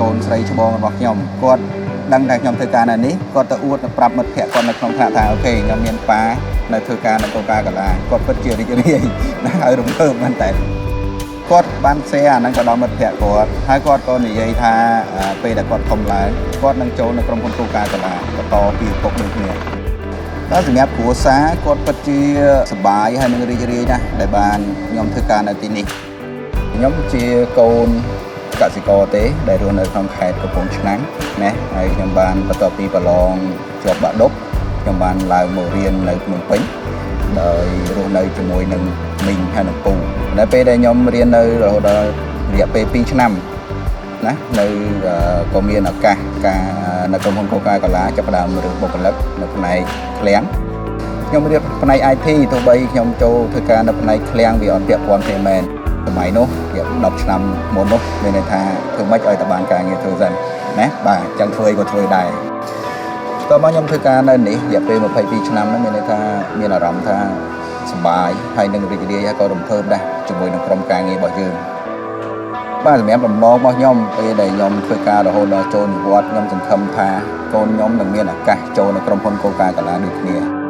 កូនស្រីច្បងរបស់ខ្ញុំគាត់ដឹងថាខ្ញុំធ្វើការនៅនេះគាត់ទៅអួតប្រាប់មិត្តភ័ក្តិគាត់នៅក្នុងថ្នាក់ថាអូខេខ្ញុំមានប៉ានៅធ្វើការនៅកោការកាឡាគាត់ពិតជារីករាយណាស់ហើយរំភើបមែនតើគាត់បានផ្សេងអាហ្នឹងក៏ដល់មិត្តភ័ក្តិគាត់ហើយគាត់ក៏និយាយថាពេលដែលគាត់ធំឡើងគាត់នឹងចូលនៅក្រុមហ៊ុនកោការកាឡាបន្តពីឪពុកដូចគ្នាដល់សម្រាប់គ្រួសារគាត់ពិតជាសប្បាយហើយនឹងរីករាយណាស់ដែលបានខ្ញុំធ្វើការនៅទីនេះខ្ញុំជាកូនកសិករទេដែលរស់នៅក្នុងខេត្តកំពង់ឆ្នាំងណាហើយខ្ញុំបានបន្ទាប់ពីប្រឡងជាប់បាក់ឌុបខ្ញុំបានឡើងមករៀននៅភ្នំពេញដោយរស់នៅជាមួយនឹងមីងហើយនឹងពូនៅពេលដែលខ្ញុំរៀននៅរហូតដល់រយៈពេល2ឆ្នាំណានៅក៏មានឱកាសការនៅក្រុមហ៊ុនកោការកាឡាចាប់ផ្ដើមរើសបុគ្គលិកនៅផ្នែកឃ្លាំងខ្ញុំរៀនផ្នែក IT ទោះបីខ្ញុំចូលធ្វើការនៅផ្នែកឃ្លាំងវាអត់ពាក់ព័ន្ធទេមែនសម័យនោះវា10ឆ្នាំមុននោះមានន័យថាធ្វើម៉េចឲ្យតបានការងារធ្វើសិនណាបាទចឹងធ្វើអីក៏ធ្វើដែរតោះមកខ្ញុំធ្វើការនៅនេះរយៈពេល22ឆ្នាំនោះមានន័យថាមានអារម្មណ៍ថាសប្បាយហើយនឹងរីករាយហើយក៏រំភើបដែរជាមួយនឹងក្រុមការងាររបស់យើងបាទសម្រាប់បំណងរបស់ខ្ញុំពេលដែលខ្ញុំធ្វើការរហូតដល់ចូលនិវត្តន៍ខ្ញុំសង្ឃឹមថាកូនខ្ញុំនឹងមានឱកាសចូលនៅក្រុមហ៊ុនកោការកាឡាដូចគ្នា